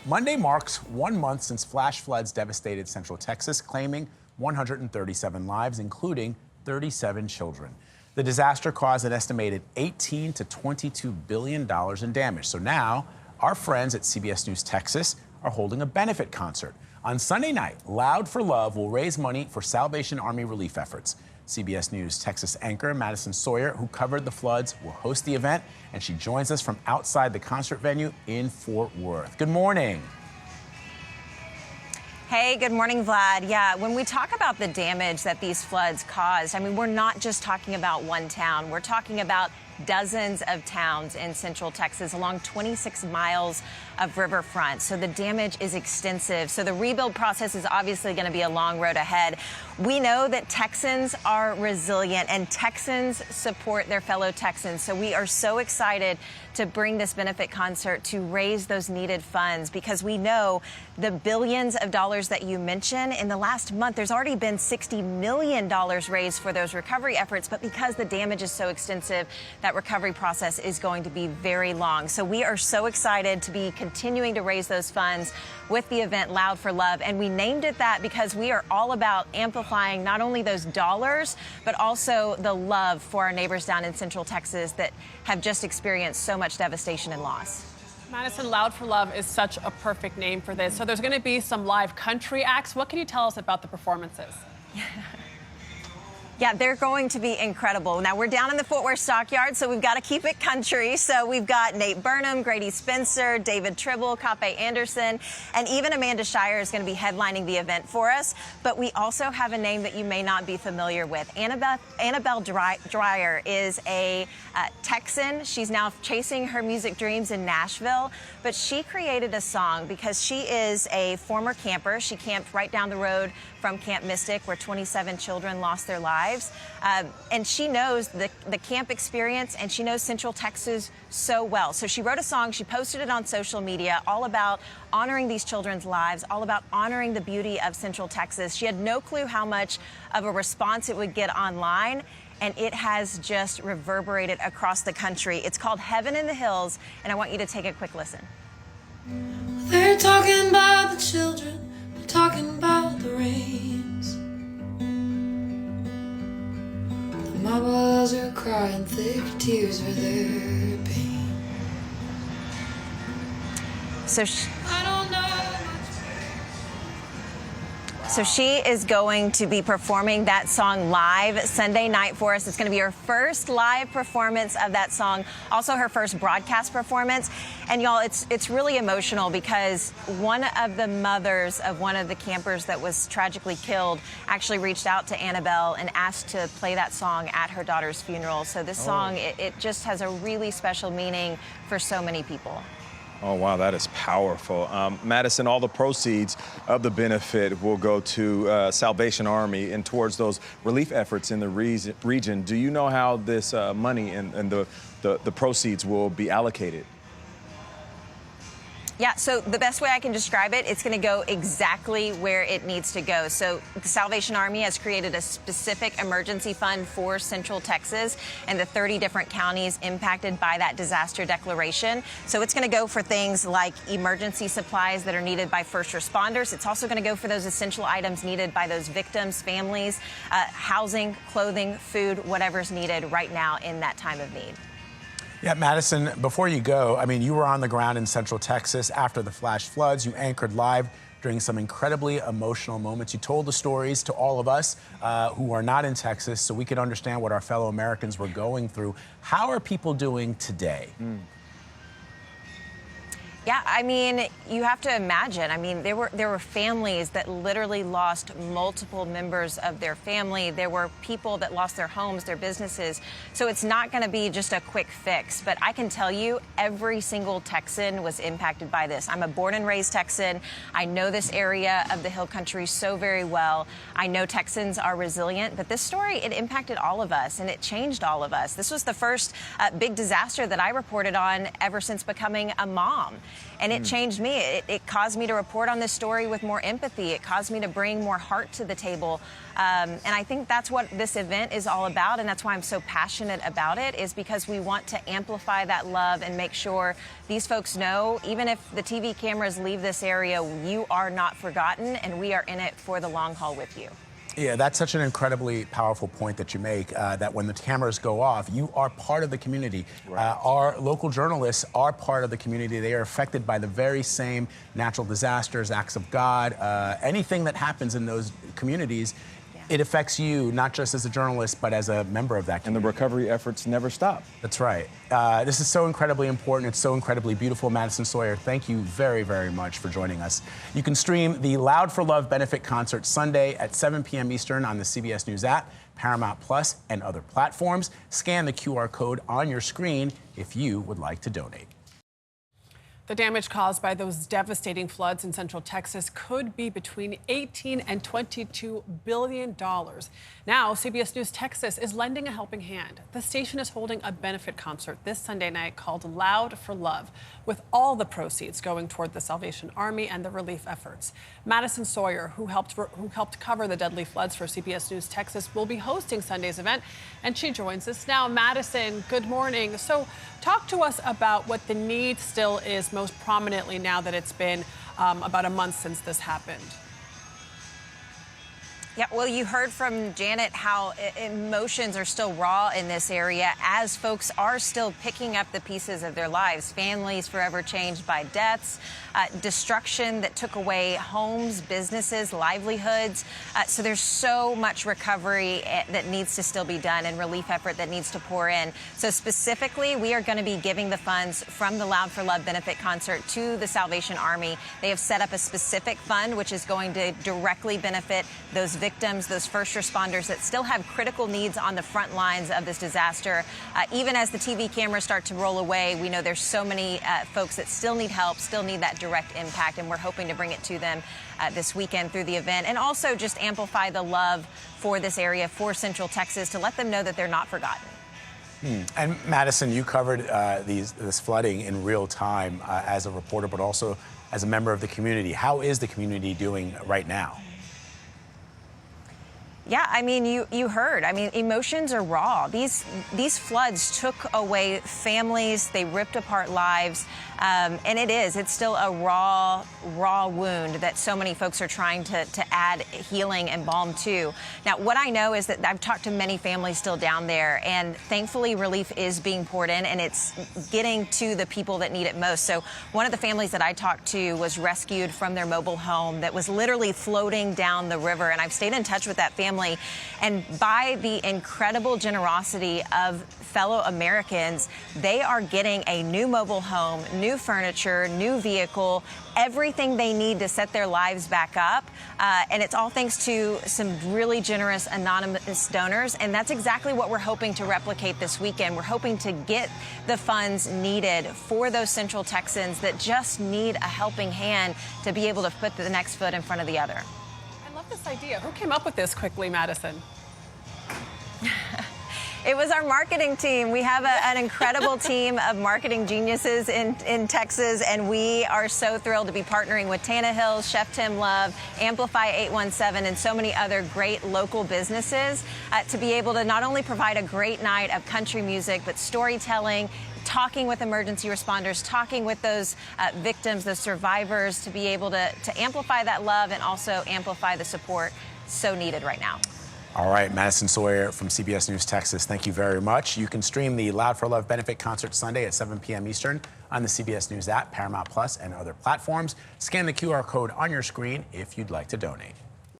Monday marks 1 month since flash floods devastated Central Texas, claiming 137 lives, including 37 children. The disaster caused an estimated $18 to $22 billion in damage. So now our friends at CBS News Texas are holding a benefit concert. On Sunday night, Loud for Love will raise money for Salvation Army relief efforts. CBS News Texas anchor Madison Sawyer, who covered the floods, will host the event, and she joins us from outside the concert venue in Fort Worth. Good morning. Hey, good morning, Vlad. Yeah, when we talk about the damage that these floods caused, I mean, we're not just talking about one town. We're talking about dozens of towns in Central Texas along 26 miles of riverfront. So the damage is extensive. So the rebuild process is obviously going to be a long road ahead. We know that Texans are resilient and Texans support their fellow Texans. So we are so excited to bring this benefit concert to raise those needed funds, because we know the billions of dollars that you mentioned in the last month, there's already been $60 million raised for those recovery efforts. But because the damage is so extensive, that recovery process is going to be very long. So we are so excited to be continuing to raise those funds with the event Loud for Love. And we named it that because we are all about amplifying not only those dollars, but also the love for our neighbors down in Central Texas that have just experienced so much devastation and loss. Madison, Loud for Love is such a perfect name for this. So there's going to be some live country acts. What can you tell us about the performances? Yeah, they're going to be incredible. Now, we're down in the Fort Worth Stockyard, so we've got to keep it country. So we've got Nate Burnham, Grady Spencer, David Tribble, Cape Anderson, and even Amanda Shire is going to be headlining the event for us. But we also have a name that you may not be familiar with. Annabelle Dreyer is a Texan. She's now chasing her music dreams in Nashville. But she created a song because she is a former camper. She camped right down the road from Camp Mystic, where 27 children lost their lives. And she knows the camp experience, and she knows Central Texas so well. So she wrote a song, she posted it on social media, all about honoring these children's lives, all about honoring the beauty of Central Texas. She had no clue how much of a response it would get online, and it has just reverberated across the country. It's called Heaven in the Hills, and I want you to take a quick listen. They're talking about the children, they're talking about the rains. The mamas are crying thick tears for their pain. So I don't know. So she is going to be performing that song live Sunday night for us. It's going to be her first live performance of that song, also her first broadcast performance. And y'all, it's really emotional because one of the mothers of one of the campers that was tragically killed actually reached out to Annabelle and asked to play that song at her daughter's funeral. So this song, it just has a really special meaning for so many people. Oh, wow, that is powerful. Madison, all the proceeds of the benefit will go to Salvation Army and towards those relief efforts in the region. Do you know how this money and the proceeds will be allocated? Yeah, so the best way I can describe it, it's going to go exactly where it needs to go. So the Salvation Army has created a specific emergency fund for Central Texas and the 30 different counties impacted by that disaster declaration. So it's going to go for things like emergency supplies that are needed by first responders. It's also going to go for those essential items needed by those victims' families, housing, clothing, food, whatever's needed right now in that time of need. Yeah, Madison, before you go, I mean, you were on the ground in Central Texas after the flash floods. You anchored live during some incredibly emotional moments. You told the stories to all of us who are not in Texas so we could understand what our fellow Americans were going through. How are people doing today? Yeah, I mean, you have to imagine. I mean, there were families that literally lost multiple members of their family. There were people that lost their homes, their businesses. So it's not going to be just a quick fix. But I can tell you, every single Texan was impacted by this. I'm a born and raised Texan. I know this area of the Hill Country so very well. I know Texans are resilient. But this story, it impacted all of us, and it changed all of us. This was the first big disaster that I reported on ever since becoming a mom. And it changed me. It caused me to report on this story with more empathy. It caused me to bring more heart to the table. And I think that's what this event is all about, and that's why I'm so passionate about it, is because we want to amplify that love and make sure these folks know, even if the TV cameras leave this area, you are not forgotten, and we are in it for the long haul with you. Yeah, that's such an incredibly powerful point that you make, that when the cameras go off, you are part of the community. Right. Our local journalists are part of the community. They are affected by the very same natural disasters, acts of God, anything that happens in those communities. It affects you, not just as a journalist, but as a member of that community. And the recovery efforts never stop. That's right. This is so incredibly important. It's so incredibly beautiful. Madison Sawyer, thank you very, very much for joining us. You can stream the Loud for Love benefit concert Sunday at 7 p.m. Eastern on the CBS News app, Paramount Plus, and other platforms. Scan the QR code on your screen if you would like to donate. The damage caused by those devastating floods in Central Texas could be between $18 and $22 billion. Now, CBS News Texas is lending a helping hand. The station is holding a benefit concert this Sunday night called Loud for Love, with all the proceeds going toward the Salvation Army and the relief efforts. Madison Sawyer, who helped cover the deadly floods for CBS News Texas, will be hosting Sunday's event, and she joins us now. Madison, good morning. So, talk to us about what the need still is most prominently now that it's been about a month since this happened. Yeah, well, you heard from Janet how emotions are still raw in this area as folks are still picking up the pieces of their lives. Families forever changed by deaths, destruction that took away homes, businesses, livelihoods. So there's so much recovery that needs to still be done and relief effort that needs to pour in. So specifically, we are going to be giving the funds from the Loud for Love benefit concert to the Salvation Army. They have set up a specific fund which is going to directly benefit those victims, those first responders that still have critical needs on the front lines of this disaster. Even as the TV cameras start to roll away, we know there's so many folks that still need help, still need that direct impact, and we're hoping to bring it to them this weekend through the event, and also just amplify the love for this area, for Central Texas, to let them know that they're not forgotten. And Madison, you covered this flooding in real time as a reporter, but also as a member of the community. How is the community doing right now? Yeah, I mean, you heard. I mean, emotions are raw. These floods took away families. They ripped apart lives. And it's still a raw wound that so many folks are trying to add healing and balm to. Now, what I know is that I've talked to many families still down there, and thankfully relief is being poured in, and it's getting to the people that need it most. So one of the families that I talked to was rescued from their mobile home that was literally floating down the river, and I've stayed in touch with that family. And by the incredible generosity of fellow Americans, they are getting a new mobile home, new furniture, new vehicle, everything they need to set their lives back up. And it's all thanks to some really generous anonymous donors. And that's exactly what we're hoping to replicate this weekend. We're hoping to get the funds needed for those Central Texans that just need a helping hand to be able to put the next foot in front of the other. I love this idea. Who came up with this quickly, Madison? It was our marketing team. We have an incredible team of marketing geniuses in Texas, and we are so thrilled to be partnering with Tannehill, Chef Tim Love, Amplify 817, and so many other great local businesses to be able to not only provide a great night of country music, but storytelling, talking with emergency responders, talking with those victims, those survivors, to be able to amplify that love and also amplify the support so needed right now. All right, Madison Sawyer from CBS News Texas, thank you very much. You can stream the Loud for Love benefit concert Sunday at 7 p.m. Eastern on the CBS News app, Paramount Plus, and other platforms. Scan the QR code on your screen if you'd like to donate.